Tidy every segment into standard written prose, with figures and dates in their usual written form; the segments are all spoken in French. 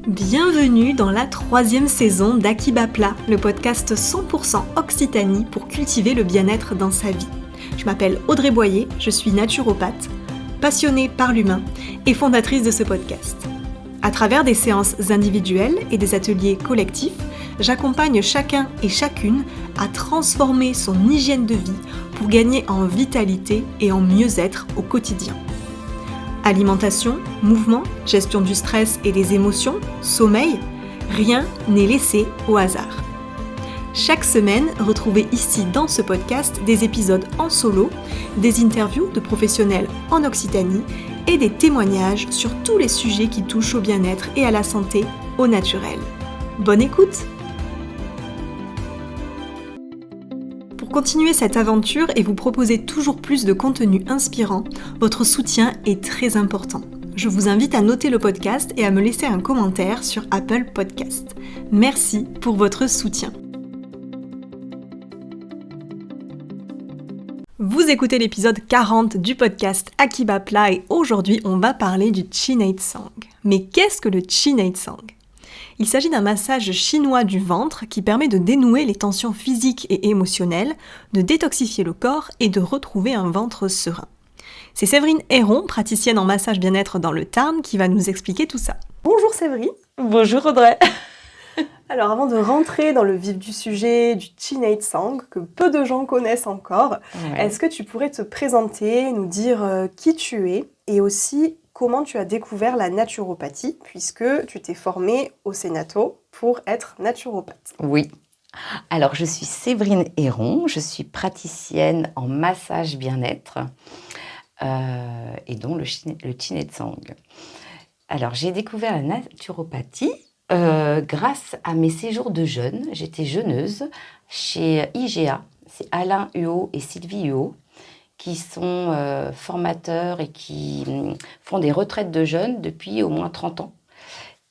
Bienvenue dans la 3e saison d'Akibapla, le podcast 100% Occitanie pour cultiver le bien-être dans sa vie. Je m'appelle Audrey Boyer, je suis naturopathe, passionnée par l'humain et fondatrice de ce podcast. À travers des séances individuelles et des ateliers collectifs, j'accompagne chacun et chacune à transformer son hygiène de vie pour gagner en vitalité et en mieux-être au quotidien. Alimentation, mouvement, gestion du stress et des émotions, sommeil, rien n'est laissé au hasard. Chaque semaine, retrouvez ici dans ce podcast des épisodes en solo, des interviews de professionnels en Occitanie et des témoignages sur tous les sujets qui touchent au bien-être et à la santé au naturel. Bonne écoute! Pour continuer cette aventure et vous proposer toujours plus de contenu inspirant, votre soutien est très important. Je vous invite à noter le podcast et à me laisser un commentaire sur Apple Podcast. Merci pour votre soutien. Vous écoutez l'épisode 40 du podcast Akibapla et aujourd'hui on va parler du Chinaitsang. Mais qu'est-ce que le Chinaitsang ? Il s'agit d'un massage chinois du ventre qui permet de dénouer les tensions physiques et émotionnelles, de détoxifier le corps et de retrouver un ventre serein. C'est Séverine Héron, praticienne en massage bien-être dans le Tarn, qui va nous expliquer tout ça. Bonjour Séverine. Bonjour Audrey. Alors avant de rentrer dans le vif du sujet du Chinaitsang, que peu de gens connaissent encore, Est-ce que tu pourrais te présenter, nous dire qui tu es et aussi comment tu as découvert la naturopathie, puisque tu t'es formée au Sénato pour être naturopathe. Oui. Alors, je suis Séverine Héron, je suis praticienne en massage bien-être et donc le Chinaitsang. Alors, j'ai découvert la naturopathie grâce à mes séjours de jeûne. J'étais jeûneuse chez IGA, c'est Alain Huot et Sylvie Huot, qui sont formateurs et qui font des retraites de jeûne depuis au moins 30 ans.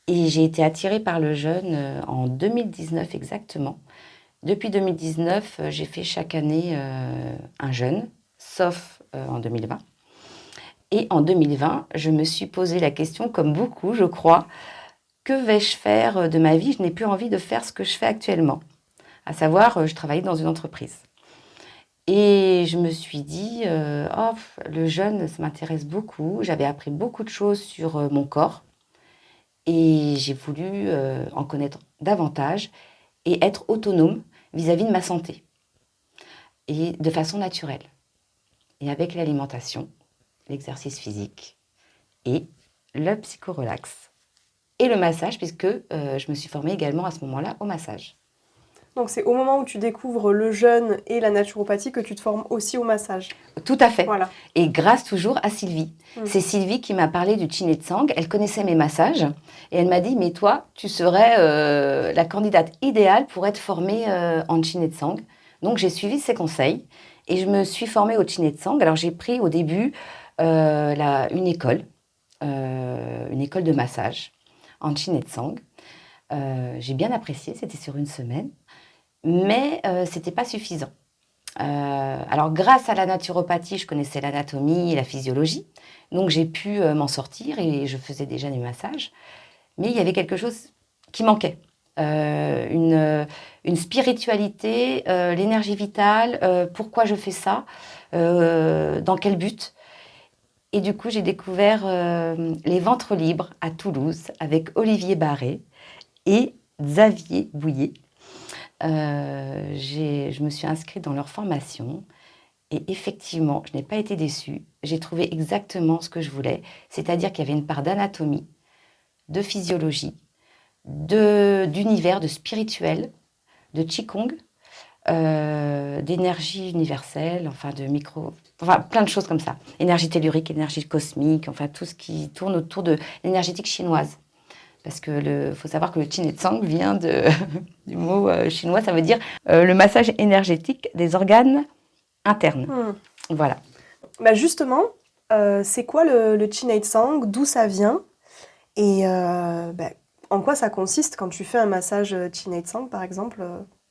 Et j'ai été attirée par le jeûne en 2019 exactement. Depuis 2019, j'ai fait chaque année un jeûne, sauf en 2020. Et en 2020, je me suis posé la question, comme beaucoup, je crois, que vais-je faire de ma vie ? Je n'ai plus envie de faire ce que je fais actuellement. À savoir, je travaillais dans une entreprise. Et je me suis dit, le jeûne, ça m'intéresse beaucoup. J'avais appris beaucoup de choses sur mon corps. Et j'ai voulu en connaître davantage et être autonome vis-à-vis de ma santé. Et de façon naturelle. Et avec l'alimentation, l'exercice physique et le psychorelax. Et le massage, puisque je me suis formée également à ce moment-là au massage. Donc c'est au moment où tu découvres le jeûne et la naturopathie que tu te formes aussi au massage. Tout à fait. Voilà. Et grâce toujours à Sylvie. C'est Sylvie qui m'a parlé du Chinaitsang. Elle connaissait mes massages et elle m'a dit « Mais toi, tu serais la candidate idéale pour être formée en Chinaitsang. » Donc j'ai suivi ses conseils et je me suis formée au Chinaitsang. Alors j'ai pris au début une école de massage en Chinaitsang. J'ai bien apprécié, c'était sur une semaine. Mais ce n'était pas suffisant. Alors, grâce à la naturopathie, je connaissais l'anatomie et la physiologie. Donc, j'ai pu m'en sortir et je faisais déjà des massages. Mais il y avait quelque chose qui manquait. Une spiritualité, l'énergie vitale, pourquoi je fais ça, dans quel but. Et du coup, j'ai découvert les ventres libres à Toulouse avec Olivier Barré et Xavier Bouillet. Je me suis inscrite dans leur formation et effectivement, je n'ai pas été déçue. J'ai trouvé exactement ce que je voulais, c'est-à-dire qu'il y avait une part d'anatomie, de physiologie, d'univers, de spirituel, de qigong, d'énergie universelle, plein de choses comme ça. Énergie tellurique, énergie cosmique, enfin tout ce qui tourne autour de l'énergétique chinoise. Parce que faut savoir que le Chinaitsang vient du mot chinois, ça veut dire le massage énergétique des organes internes. Voilà. Bah justement, c'est quoi le Chinaitsang ? D'où ça vient ? Et en quoi ça consiste quand tu fais un massage Chinaitsang, par exemple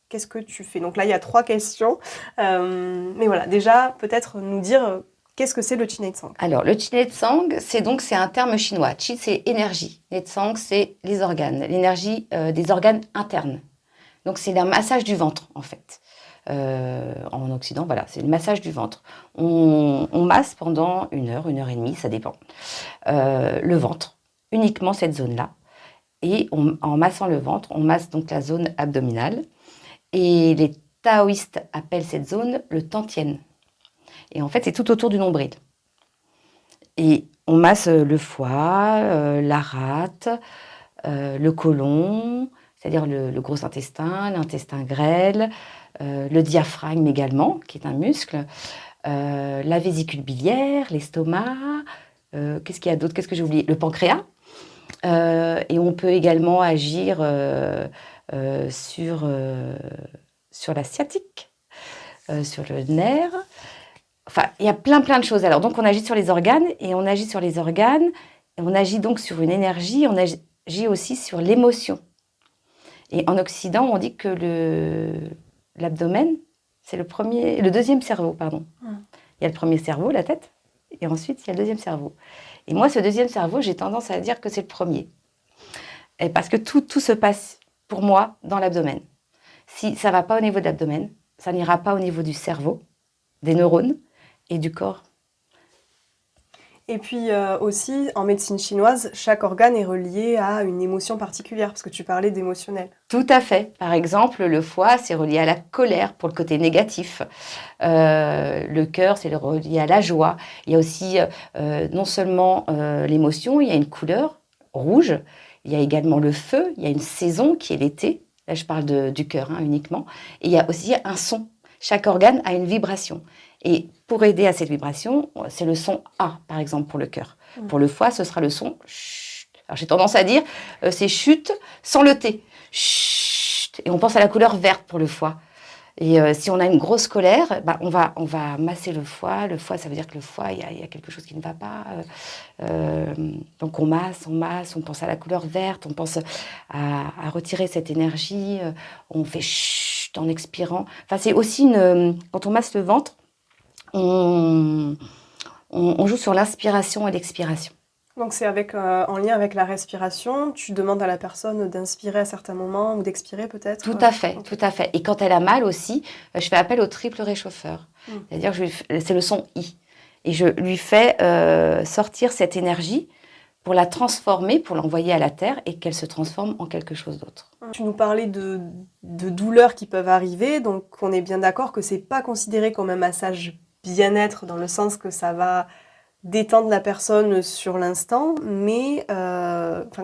qu'est-ce que tu fais ? Donc là, il y a 3 questions. Mais voilà, déjà, peut-être nous dire Qu'est-ce que c'est le Qi Netsang? Alors, le Qi Netsang, c'est un terme chinois. Qi, c'est énergie. Netsang, c'est les organes, l'énergie des organes internes. Donc, c'est un massage du ventre, en fait. En Occident, voilà, c'est le massage du ventre. On masse pendant 1 heure et demie, ça dépend. Le ventre, uniquement cette zone-là. Et en massant le ventre, on masse donc la zone abdominale. Et les taoïstes appellent cette zone le tantien. Et en fait, c'est tout autour du nombril. Et on masse le foie, la rate, le côlon, c'est-à-dire le gros intestin, l'intestin grêle, le diaphragme également, qui est un muscle, la vésicule biliaire, l'estomac, qu'est-ce qu'il y a d'autre? Qu'est-ce que j'ai oublié? Le pancréas. Et on peut également agir sur la sciatique, sur le nerf. Enfin, il y a plein de choses. Alors, donc, on agit sur les organes, et on agit sur les organes, et on agit donc sur une énergie, on agit aussi sur l'émotion. Et en Occident, on dit que l'abdomen, c'est le deuxième cerveau, pardon. Il y a le premier cerveau, la tête, et ensuite, il y a le deuxième cerveau. Et moi, ce deuxième cerveau, j'ai tendance à dire que c'est le premier. Et parce que tout se passe, pour moi, dans l'abdomen. Si ça ne va pas au niveau de l'abdomen, ça n'ira pas au niveau du cerveau, des neurones et du corps. Et puis aussi, en médecine chinoise, chaque organe est relié à une émotion particulière, parce que tu parlais d'émotionnel. Tout à fait. Par exemple, le foie, c'est relié à la colère pour le côté négatif. Le cœur, c'est relié à la joie. Il y a aussi non seulement l'émotion, il y a une couleur rouge, il y a également le feu, il y a une saison qui est l'été. Là, je parle du cœur uniquement. Et il y a aussi un son. Chaque organe a une vibration. Et pour aider à cette vibration, c'est le son A, par exemple, pour le cœur. Pour le foie, ce sera le son chut. Alors, j'ai tendance à dire, c'est chut sans le T. Chut. Et on pense à la couleur verte pour le foie. Et si on a une grosse colère, on va masser le foie. Le foie, ça veut dire que le foie, il y a quelque chose qui ne va pas. Donc, on masse, on pense à la couleur verte, on pense à retirer cette énergie. On fait chut en expirant. Enfin, c'est aussi quand on masse le ventre, on joue sur l'inspiration et l'expiration. Donc c'est en lien avec la respiration, tu demandes à la personne d'inspirer à certains moments ou d'expirer peut-être? Tout à fait, tout à fait. Et quand elle a mal aussi, je fais appel au triple réchauffeur. C'est-à-dire que c'est le son I. Et je lui fais sortir cette énergie pour la transformer, pour l'envoyer à la terre et qu'elle se transforme en quelque chose d'autre. Tu nous parlais de douleurs qui peuvent arriver, donc on est bien d'accord que c'est pas considéré comme un massage bien-être dans le sens que ça va détendre la personne sur l'instant, mais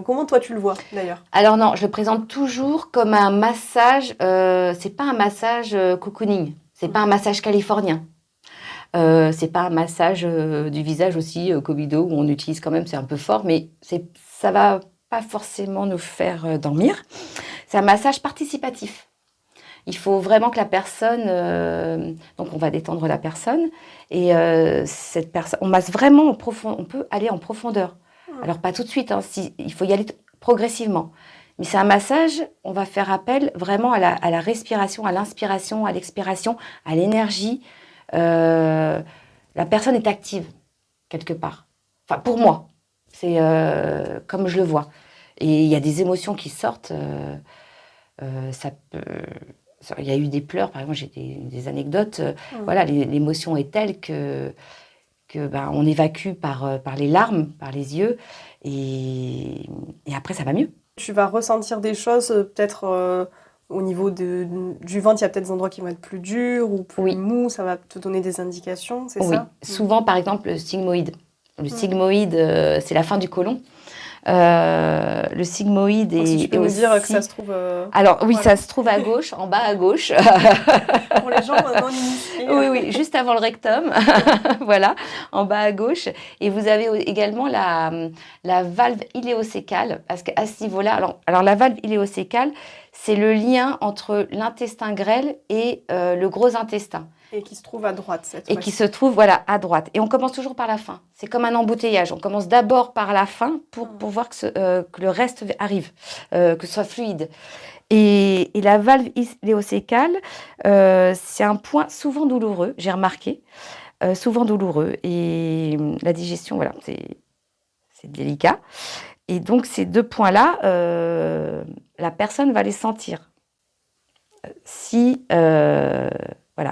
comment toi tu le vois d'ailleurs? Alors non, je le présente toujours comme un massage, c'est pas un massage cocooning, c'est pas un massage californien. C'est pas un massage du visage aussi, Covido, où on utilise quand même, c'est un peu fort, mais ça va pas forcément nous faire dormir. C'est un massage participatif. Il faut vraiment que la personne, donc on va détendre la personne, et cette personne, on masse vraiment en profondeur, on peut aller en profondeur. Alors pas tout de suite, il faut y aller progressivement. Mais c'est un massage, on va faire appel vraiment à la respiration, à l'inspiration, à l'expiration, à l'énergie. La personne est active, quelque part. Enfin, pour moi, c'est comme je le vois. Et il y a des émotions qui sortent, ça peut... Il y a eu des pleurs, par exemple, j'ai des anecdotes. Voilà, l'émotion est telle que on évacue par les larmes, par les yeux, et après, ça va mieux. Tu vas ressentir des choses, peut-être au niveau du ventre, il y a peut-être des endroits qui vont être plus durs ou plus mous, ça va te donner des indications, c'est ça? Oui, souvent, par exemple, le sigmoïde. Le sigmoïde, c'est la fin du côlon. Le sigmoïde est... Si tu peux nous dire que ça se trouve... Alors oui, voilà. Ça se trouve à gauche, en bas à gauche. Pour les gens non initiés. Oui, juste avant le rectum, voilà, en bas à gauche. Et vous avez également la valve iléocécale, parce qu'à ce niveau-là, alors la valve iléocécale, c'est le lien entre l'intestin grêle et le gros intestin. Et qui se trouve à droite, cette fois-ci. Et qui se trouve, à droite. Et on commence toujours par la fin. C'est comme un embouteillage. On commence d'abord par la fin pour voir que le reste arrive, que ce soit fluide. Et la valve iléocécale, c'est un point souvent douloureux, j'ai remarqué. souvent douloureux. Et la digestion, voilà, c'est délicat. Et donc, ces 2 points-là, la personne va les sentir si voilà,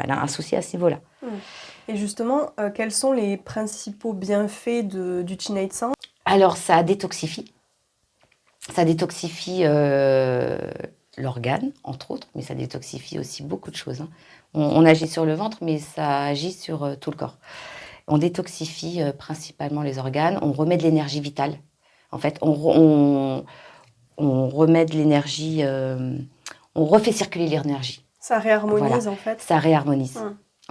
elle a un souci à ce niveau-là. Et justement, quels sont les principaux bienfaits du Chinatsan? Alors, ça détoxifie. Ça détoxifie l'organe, entre autres, mais ça détoxifie aussi beaucoup de choses. Hein. On agit sur le ventre, mais ça agit sur tout le corps. On détoxifie principalement les organes, on remet de l'énergie vitale. En fait, on remet de l'énergie, on refait circuler l'énergie. Ça réharmonise Voilà. en fait. Ça réharmonise.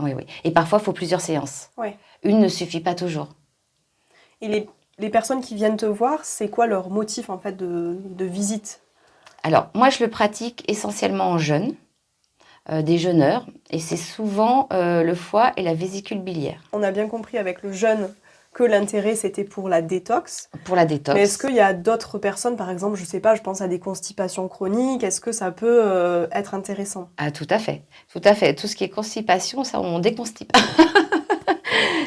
Oui, oui. Et parfois, il faut plusieurs séances. Ouais. Une ne suffit pas toujours. Et les personnes qui viennent te voir, c'est quoi leur motif en fait de visite? Alors, moi, je le pratique essentiellement en jeûne, des jeûneurs, et c'est souvent le foie et la vésicule biliaire. On a bien compris avec le jeûne que l'intérêt c'était pour la détox. Pour la détox. Mais est-ce qu'il y a d'autres personnes, par exemple, je sais pas, je pense à des constipations chroniques, est-ce que ça peut être intéressant? Ah, tout à fait, tout à fait. Tout ce qui est constipation, ça, on déconstipe.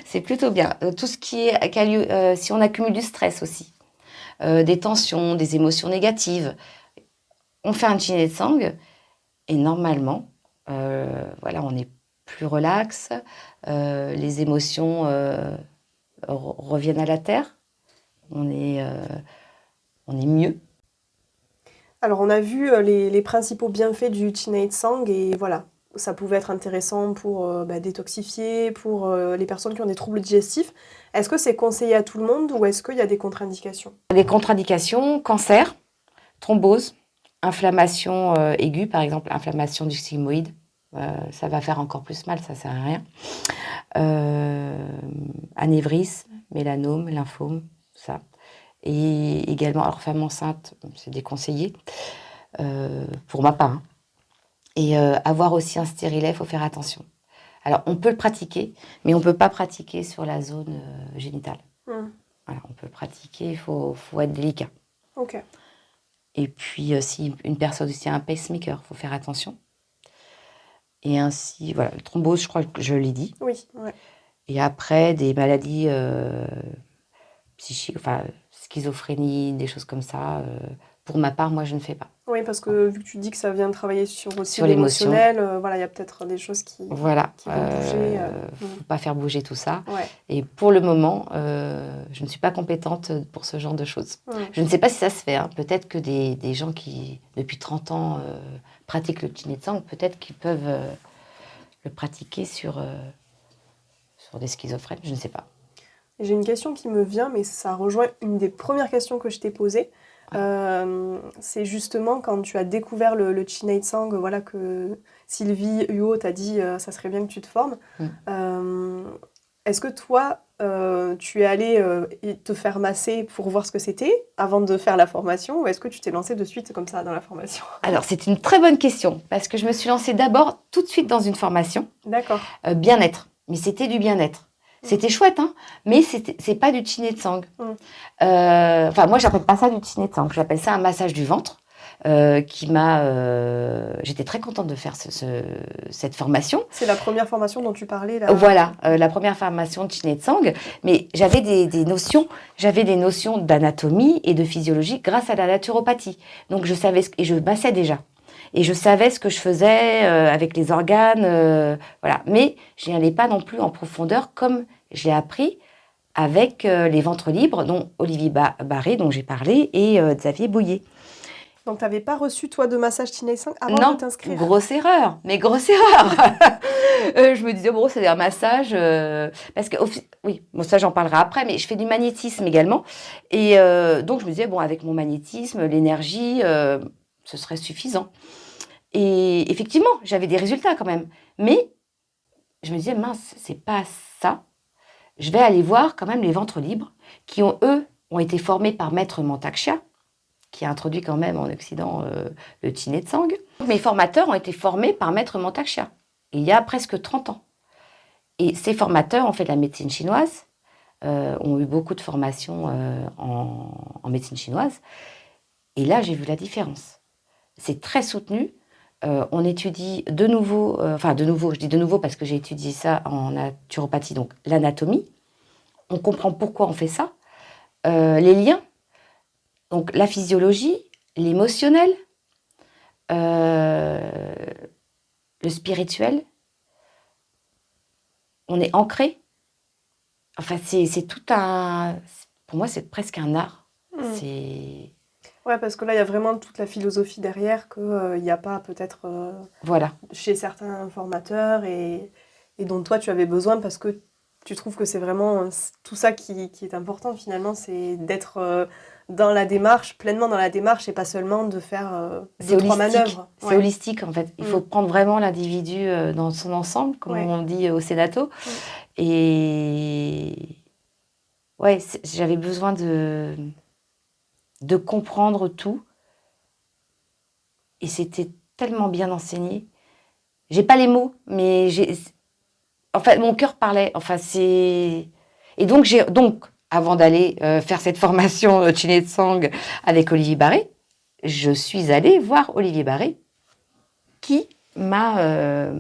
C'est plutôt bien. Tout ce qui a lieu, si on accumule du stress aussi, des tensions, des émotions négatives, on fait un Chinetsang et normalement, voilà, on est plus relax, les émotions reviennent à la terre, on est mieux. Alors on a vu les principaux bienfaits du Chinatsan et voilà, ça pouvait être intéressant pour détoxifier, pour les personnes qui ont des troubles digestifs. Est-ce que c'est conseillé à tout le monde ou est-ce qu'il y a des contre-indications? Des contre-indications, cancer, thrombose, inflammation aiguë, par exemple, inflammation du sigmoïde. Ça va faire encore plus mal, ça sert à rien. Anévrisme, mélanome, lymphome, ça. Et également, alors femme enceinte, c'est déconseillé, pour ma part. Hein. Et avoir aussi un stérilet, il faut faire attention. Alors, on peut le pratiquer, mais on ne peut pas pratiquer sur la zone génitale. Voilà, on peut le pratiquer, il faut être délicat. Ok. Et puis, si une personne aussi a un pacemaker, il faut faire attention. Et ainsi, voilà, le thrombose, je crois que je l'ai dit. Oui, ouais. Et après, des maladies psychiques, enfin, schizophrénie, des choses comme ça. Pour ma part, moi, je ne fais pas. Oui, parce que vu que tu dis que ça vient travailler sur Sur l'émotion. l'émotionnel, voilà, il y a peut-être des choses qui Voilà. vont bouger. Faut pas faire bouger tout ça. Ouais. Et pour le moment, je ne suis pas compétente pour ce genre de choses. Je ne sais pas si ça se fait. Hein. Peut-être que des gens qui, depuis 30 ans, pratiquent le Chinetsang, peut-être qu'ils peuvent le pratiquer sur des schizophrènes. Je ne sais pas. J'ai une question qui me vient, mais ça rejoint une des premières questions que je t'ai posées. C'est justement quand tu as découvert le Chinatsan, voilà, que Sylvie Huot t'a dit ça serait bien que tu te formes. Est-ce que toi, tu es allé te faire masser pour voir ce que c'était avant de faire la formation ou est-ce que tu t'es lancée de suite comme ça dans la formation? Alors, c'est une très bonne question parce que je me suis lancée d'abord tout de suite dans une formation. D'accord. Bien-être. Mais c'était du bien-être. C'était chouette, hein, mais c'est pas du Chinetsang. Enfin, moi, j'appelle pas ça du Chinetsang. J'appelle ça un massage du ventre qui m'a... J'étais très contente de faire cette formation. C'est la première formation dont tu parlais, là. Voilà, la première formation de Chinetsang. Mais j'avais des notions d'anatomie et de physiologie grâce à la naturopathie. Donc, je savais... Et je massais déjà. Et je savais ce que je faisais avec les organes, voilà. Mais je n'y allais pas non plus en profondeur comme je l'ai appris avec les ventres libres, dont Olivier Barré, dont j'ai parlé, et Xavier Bouillet. Donc, tu n'avais pas reçu, toi, de massage Chinatsan avant de t'inscrire? Non, grosse erreur, mais grosse erreur. Je me disais, bon, c'est un massage, parce que, oui, bon, ça, j'en parlerai après, mais je fais du magnétisme également. Et donc, je me disais, bon, avec mon magnétisme, l'énergie, ce serait suffisant. Et effectivement, j'avais des résultats quand même. Mais je me disais, mince, c'est pas ça. Je vais aller voir quand même les ventres libres qui, eux, ont été formés par Maître Mantak-Chia, qui a introduit quand même en Occident le Chinetsang. Mes formateurs ont été formés par Maître Mantak-Chia, il y a presque 30 ans. Et ces formateurs ont fait de la médecine chinoise, ont eu beaucoup de formations en médecine chinoise. Et là, j'ai vu la différence. C'est très soutenu. On étudie de nouveau, je dis de nouveau parce que j'ai étudié ça en naturopathie, donc l'anatomie. On comprend pourquoi on fait ça, les liens, donc la physiologie, l'émotionnel, le spirituel. On est ancré. Enfin, c'est tout un... Pour moi, c'est presque un art. C'est... Ouais, parce que là, il y a vraiment toute la philosophie derrière qu'il n'y a pas peut-être Voilà. chez certains formateurs et dont toi, tu avais besoin parce que tu trouves que c'est vraiment tout ça qui est important finalement, c'est d'être dans la démarche, pleinement dans la démarche et pas seulement de faire C'est 2-3 holistique. manœuvres. C'est holistique, en fait. Il faut prendre vraiment l'individu dans son ensemble, comme on dit au Sénato. Et ouais, j'avais besoin de comprendre tout. Et c'était tellement bien enseigné. J'ai pas les mots, mais mon cœur parlait. Enfin, c'est... Et donc, avant d'aller faire cette formation Chin Tsang avec Olivier Barré, je suis allée voir Olivier Barré, qui m'a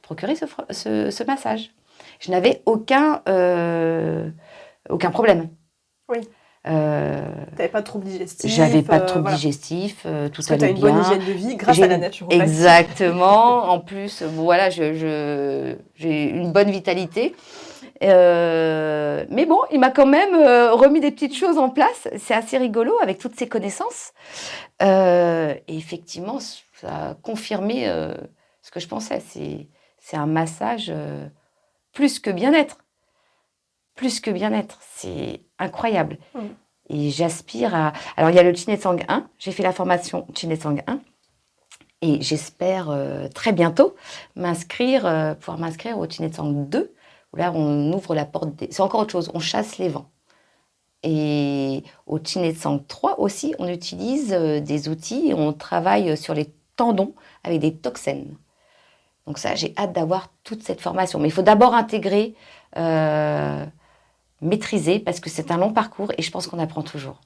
procuré ce massage. Je n'avais aucun problème. Oui. T'avais pas de troubles digestifs. J'avais pas de troubles digestifs, tout allait bien. Parce que t'as une bonne hygiène de vie grâce à la naturopathie. Exactement. En plus, voilà, j'ai une bonne vitalité. Mais bon, il m'a quand même remis des petites choses en place. C'est assez rigolo avec toutes ces connaissances. Et effectivement, ça a confirmé ce que je pensais. C'est un massage plus que bien-être. Plus que bien-être. C'est incroyable. Et j'aspire à... Alors, il y a le Chin Tsang 1. J'ai fait la formation Chin Tsang 1. Et j'espère très bientôt pouvoir m'inscrire au Chin Tsang 2. Où là, on ouvre la porte... C'est encore autre chose. On chasse les vents. Et au Chin Tsang 3 aussi, on utilise des outils et on travaille sur les tendons avec des toxines. Donc ça, j'ai hâte d'avoir toute cette formation. Mais il faut d'abord intégrer... maîtriser, parce que c'est un long parcours et je pense qu'on apprend toujours.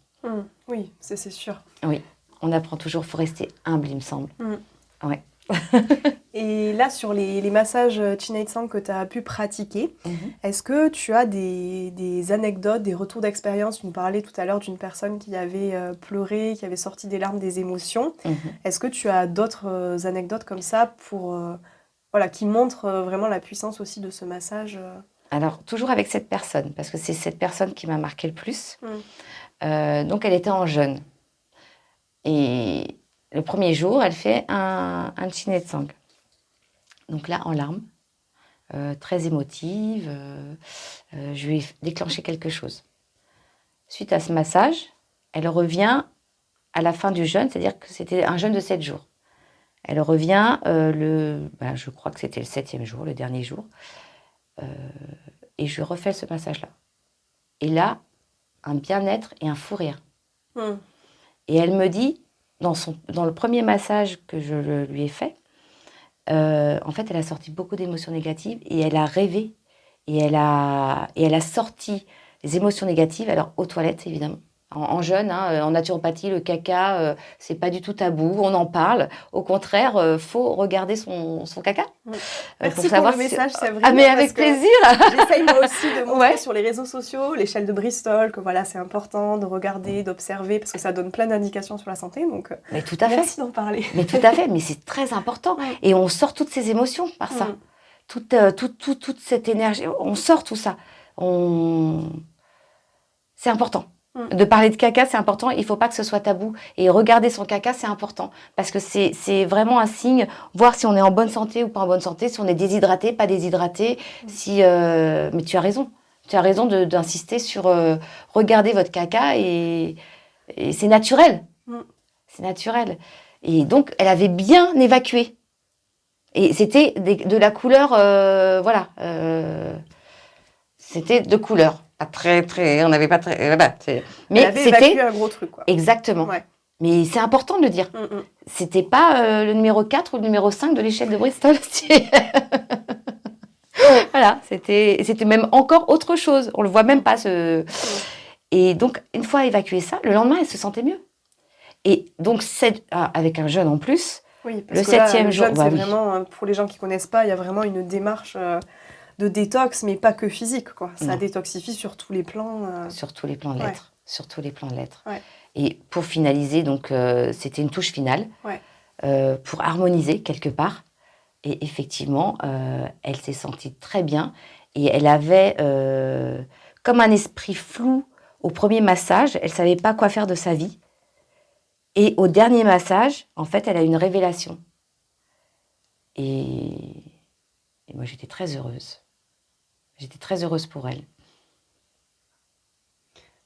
Oui, c'est sûr. Oui, on apprend toujours, il faut rester humble, il me semble. Ouais. Et là, sur les massages Chin Tsang que tu as pu pratiquer, est-ce que tu as des anecdotes, des retours d'expérience? Tu nous parlais tout à l'heure d'une personne qui avait pleuré, qui avait sorti des larmes, des émotions. Est-ce que tu as d'autres anecdotes comme ça qui montrent vraiment la puissance aussi de ce massage Alors, toujours avec cette personne, parce que c'est cette personne qui m'a marqué le plus. Donc, elle était en jeûne. Et le premier jour, elle fait un Chin Tsang. Donc là, en larmes, très émotive. Je lui ai déclenché quelque chose. Suite à ce massage, elle revient à la fin du jeûne, c'est-à-dire que c'était un jeûne de 7 jours. Elle revient je crois que c'était le 7e jour, le dernier jour. Et je refais ce massage-là. Et là, un bien-être et un fou rire. Et elle me dit, dans le premier massage que je lui ai fait, en fait, elle a sorti beaucoup d'émotions négatives et elle a rêvé. Et elle a sorti les émotions négatives, alors aux toilettes, évidemment. En jeûne, en naturopathie, le caca, c'est pas du tout tabou, on en parle. Au contraire, faut regarder son caca. Merci pour le message, c'est vrai. Ah, mais avec plaisir. J'essaye moi aussi de montrer sur les réseaux sociaux, l'échelle de Bristol, que voilà, c'est important de regarder, d'observer, parce que ça donne plein d'indications sur la santé. Donc, mais tout à fait. Merci d'en parler. Mais tout à fait, mais c'est très important. Et on sort toutes ces émotions par ça. Toute cette énergie, on sort tout ça. C'est important. De parler de caca, c'est important. Il ne faut pas que ce soit tabou. Et regarder son caca, c'est important. Parce que c'est vraiment un signe, voir si on est en bonne santé ou pas en bonne santé, si on est déshydraté, pas déshydraté. Mais tu as raison. Tu as raison d'insister sur regarder votre caca et c'est naturel. C'est naturel. Et donc, elle avait bien évacué. Et c'était de la couleur, c'était de couleur. Pas très, on n'avait pas très... mais c'était un gros truc, quoi. Exactement. Ouais. Mais c'est important de le dire. C'était pas le numéro 4 ou le numéro 5 de l'échelle de Bristol. Voilà, c'était même encore autre chose. On le voit même pas. Et donc, une fois évacué ça, le lendemain, elle se sentait mieux. Et donc, avec un jeûne en plus, Oui, parce Le que là, 7e le jour, jeûne, c'est vraiment, pour les gens qui connaissent pas, il y a vraiment une démarche de détox, mais pas que physique, quoi. Ça Non. détoxifie sur tous les plans. Sur tous les plans de Ouais. l'être. Sur tous les plans de l'être. Ouais. Et pour finaliser, donc, c'était une touche finale Ouais. pour harmoniser quelque part. Et effectivement, elle s'est sentie très bien. Et elle avait comme un esprit flou au premier massage. Elle ne savait pas quoi faire de sa vie. Et au dernier massage, en fait, elle a eu une révélation. Et moi, j'étais très heureuse. J'étais très heureuse pour elle.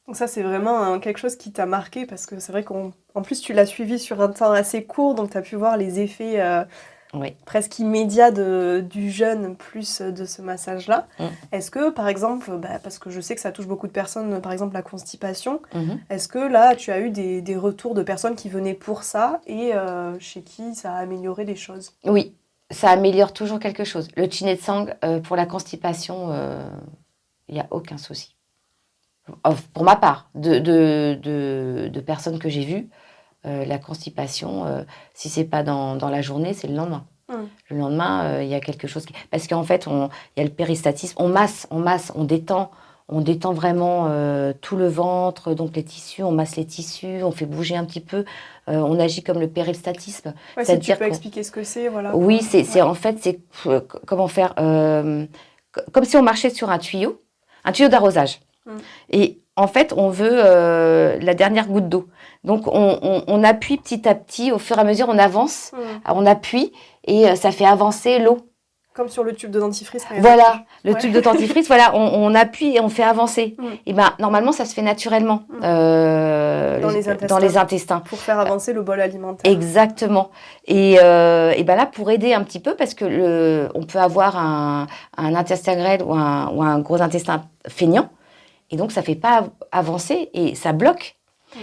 Donc ça, c'est vraiment quelque chose qui t'a marqué, parce que c'est vrai qu'en plus, tu l'as suivi sur un temps assez court, donc tu as pu voir les effets Oui. presque immédiats du jeûne plus de ce massage-là. Est-ce que, par exemple, parce que je sais que ça touche beaucoup de personnes, par exemple la constipation, est-ce que là, tu as eu des retours de personnes qui venaient pour ça et chez qui ça a amélioré les choses? Oui, ça améliore toujours quelque chose. Le Chinetsang, pour la constipation, il n'y a aucun souci. Pour ma part, de personnes que j'ai vues, la constipation, si c'est pas dans la journée, c'est le lendemain. Le lendemain, il y a quelque chose parce qu'en fait, il y a le péristatisme. On masse, on détend vraiment tout le ventre, donc les tissus, on masse les tissus, on fait bouger un petit peu. On agit comme le péristatisme. Ouais, si tu peux expliquer ce que c'est, voilà. Oui, en fait, c'est comment faire comme si on marchait sur un tuyau d'arrosage. Et en fait, on veut la dernière goutte d'eau. Donc, on appuie petit à petit, au fur et à mesure, on avance, on appuie et ça fait avancer l'eau. Comme sur le tube de dentifrice. Voilà, le tube de dentifrice, voilà, on appuie et on fait avancer. Et ben, normalement, ça se fait naturellement dans les intestins. Pour faire avancer le bol alimentaire. Exactement. Et ben là, pour aider un petit peu, parce que on peut avoir un intestin grêle ou un gros intestin feignant. Et donc, ça ne fait pas avancer et ça bloque.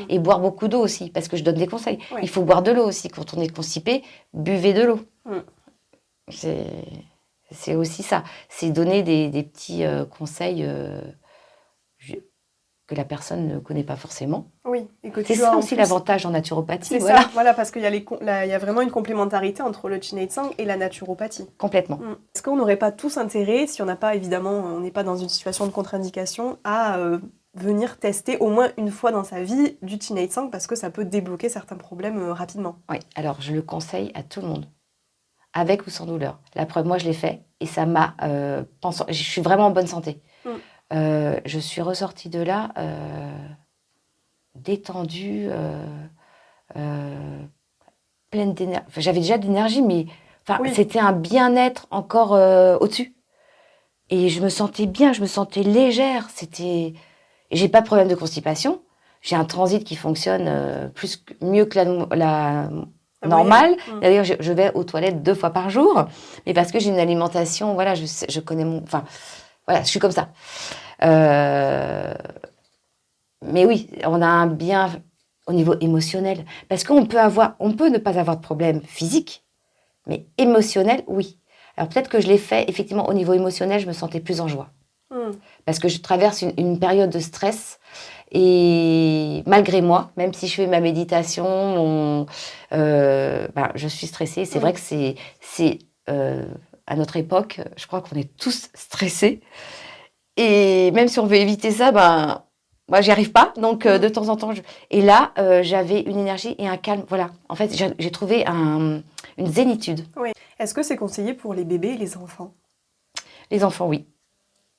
Et boire beaucoup d'eau aussi, parce que je donne des conseils. Il faut boire de l'eau aussi. Quand on est constipé, buvez de l'eau. C'est aussi ça. C'est donner des petits conseils que la personne ne connaît pas forcément. Oui. Et que c'est ça aussi l'avantage en naturopathie. C'est ça, parce qu'il y a vraiment une complémentarité entre le Chinetsang et la naturopathie. Complètement. Est-ce qu'on n'aurait pas tous intérêt, si on n'a pas, évidemment, on n'est pas dans une situation de contre-indication, à venir tester au moins une fois dans sa vie du Chinetsang, parce que ça peut débloquer certains problèmes rapidement? Oui, alors je le conseille à tout le monde, avec ou sans douleur. La preuve, moi je l'ai fait et ça m'a... je suis vraiment en bonne santé. Je suis ressortie de là détendue, pleine d'énergie. Enfin, j'avais déjà de l'énergie, mais c'était un bien-être encore au-dessus. Et je me sentais bien, je me sentais légère. J'ai pas de problème de constipation. J'ai un transit qui fonctionne mieux que la normale. D'ailleurs, je vais aux toilettes 2 fois par jour, mais parce que j'ai une alimentation, voilà, je connais voilà, je suis comme ça. Mais oui, on a un bien au niveau émotionnel, parce qu'on peut ne pas avoir de problème physique, mais émotionnel, oui. Alors peut-être que je l'ai fait, effectivement, au niveau émotionnel, je me sentais plus en joie. Parce que je traverse une période de stress et malgré moi, même si je fais ma méditation, je suis stressée. C'est vrai que c'est à notre époque, je crois qu'on est tous stressés. Et même si on veut éviter ça, moi, j'y arrive pas. Donc, de temps en temps, et là, j'avais une énergie et un calme. Voilà. En fait, j'ai trouvé une zénitude. Oui. Est-ce que c'est conseillé pour les bébés et les enfants? Les enfants, oui.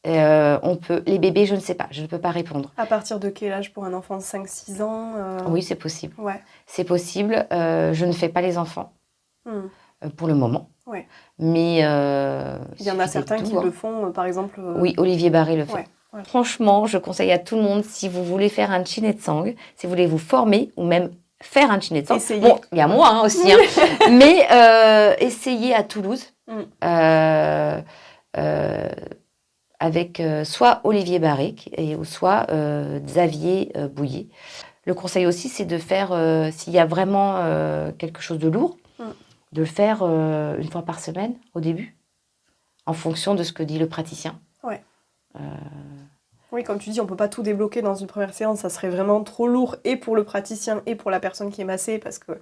On peut. Les bébés, je ne sais pas. Je ne peux pas répondre. À partir de quel âge pour un enfant de 5-6 ans Oui, c'est possible. Ouais. C'est possible. Je ne fais pas les enfants pour le moment. Ouais. Mais il y en a certains qui le font, par exemple. Oui, Olivier Barré le fait. Ouais. Ouais. Franchement, je conseille à tout le monde, si vous voulez faire un Chinetsang, si vous voulez vous former ou même faire un Chinetsang. Bon, il y a moi aussi, mais essayez à Toulouse avec soit Olivier Barré ou soit Xavier Bouillet. Le conseil aussi, c'est de faire, s'il y a vraiment quelque chose de lourd, de le faire 1 fois par semaine au début, en fonction de ce que dit le praticien. Ouais. Oui, comme tu dis, on peut pas tout débloquer dans une première séance, ça serait vraiment trop lourd et pour le praticien et pour la personne qui est massée, parce que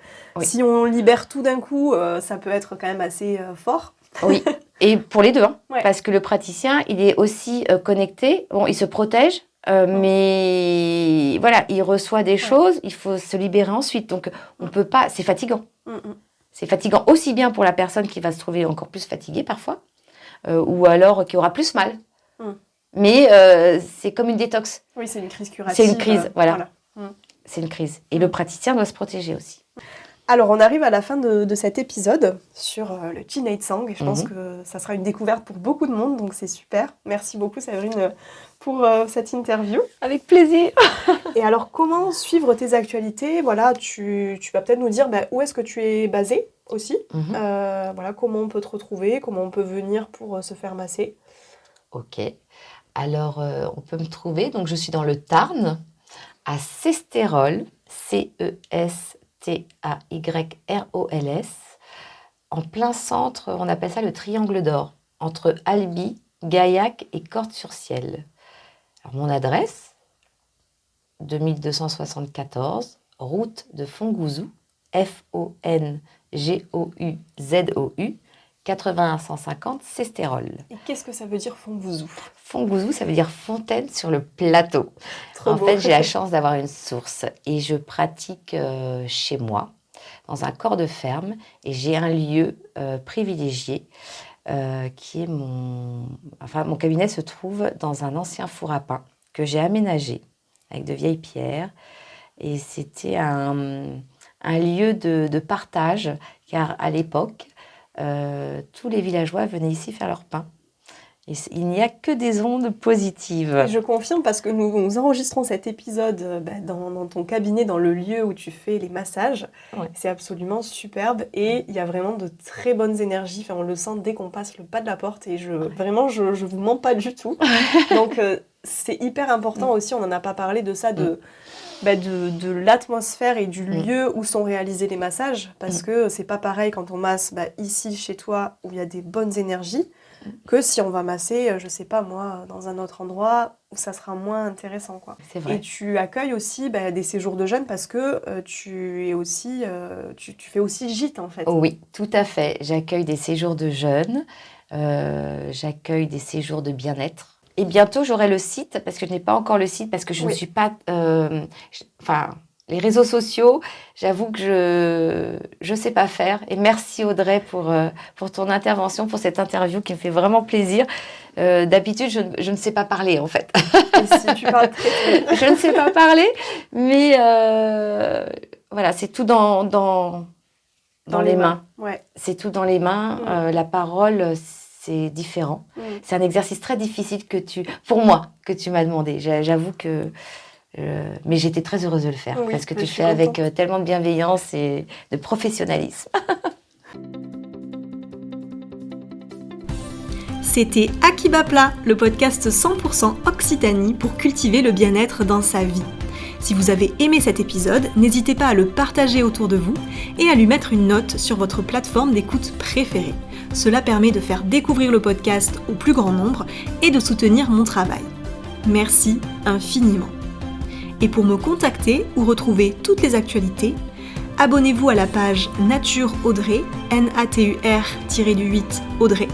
si on libère tout d'un coup, ça peut être quand même assez fort. Oui, et pour les deux, hein, parce que le praticien, il est aussi connecté, bon, il se protège, mais voilà, il reçoit des choses, il faut se libérer ensuite, donc on peut pas, c'est fatigant. C'est fatigant aussi bien pour la personne qui va se trouver encore plus fatiguée parfois, ou alors qui aura plus mal. Mais c'est comme une détox. Oui, c'est une crise curative. C'est une crise, voilà. C'est une crise. Et le praticien doit se protéger aussi. Alors, on arrive à la fin de cet épisode sur le Qi-Nei-Tsang. Et je pense que ça sera une découverte pour beaucoup de monde, donc c'est super. Merci beaucoup, Séverine, pour cette interview. Avec plaisir. Et alors, comment suivre tes actualités ? Voilà, tu vas peut-être nous dire où est-ce que tu es basée aussi. Voilà, comment on peut te retrouver, comment on peut venir pour se faire masser. Ok. Alors, on peut me trouver, donc je suis dans le Tarn, à Cestérol, Cestayrols, en plein centre, on appelle ça le triangle d'or, entre Albi, Gaillac et Cordes-sur-Ciel. Alors, mon adresse, 2274, route de Fongouzou, Fongouzou, 81 150 Cestérol. Et qu'est-ce que ça veut dire Fongouzou ? Fongouzou, ça veut dire fontaine sur le plateau. Trop beau. Fait, j'ai la chance d'avoir une source et je pratique chez moi, dans un corps de ferme, et j'ai un lieu privilégié qui est mon cabinet se trouve dans un ancien four à pain que j'ai aménagé avec de vieilles pierres, et c'était un lieu de partage, car à l'époque, tous les villageois venaient ici faire leur pain. Et il n'y a que des ondes positives. Et je confirme, parce que nous enregistrons cet épisode dans ton cabinet, dans le lieu où tu fais les massages. C'est absolument superbe et il y a vraiment de très bonnes énergies. Enfin, on le sent dès qu'on passe le pas de la porte et vraiment, je vous mens pas du tout. Donc, c'est hyper important aussi, on n'en a pas parlé de ça, de l'atmosphère et du lieu où sont réalisés les massages, parce que c'est pas pareil quand on masse ici, chez toi, où il y a des bonnes énergies, que si on va masser, je sais pas moi, dans un autre endroit où ça sera moins intéressant, quoi. C'est vrai. Et tu accueilles aussi des séjours de jeûne parce que tu es aussi, tu fais aussi gîte en fait. Oui, tout à fait. J'accueille des séjours de jeûne, j'accueille des séjours de bien-être. Et bientôt, j'aurai le site, parce que je n'ai pas encore le site, parce que je ne suis pas... les réseaux sociaux, j'avoue que je sais pas faire. Et merci Audrey pour ton intervention, pour cette interview qui me fait vraiment plaisir. D'habitude, je ne sais pas parler en fait. Et si tu parles très bien. Je ne sais pas parler, mais voilà, c'est tout dans les mains. Ouais. C'est tout dans les mains. La parole, c'est différent. C'est un exercice très difficile pour moi, que tu m'as demandé. J'avoue que... mais j'étais très heureuse de le faire, parce que tu le fais avec tellement de bienveillance et de professionnalisme. C'était Akiba Plat, le podcast 100% Occitanie pour cultiver le bien-être dans sa vie. Si vous avez aimé cet épisode, n'hésitez pas à le partager autour de vous et à lui mettre une note sur votre plateforme d'écoute préférée. Cela permet de faire découvrir le podcast au plus grand nombre et de soutenir mon travail. Merci infiniment. Et pour me contacter ou retrouver toutes les actualités, abonnez-vous à la page Nature Audrey, NATUR-8 Audrey,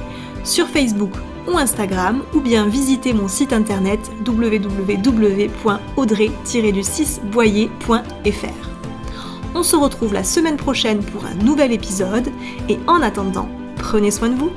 sur Facebook ou Instagram, ou bien visitez mon site internet www.audrey-boyer.fr. On se retrouve la semaine prochaine pour un nouvel épisode, et en attendant, prenez soin de vous.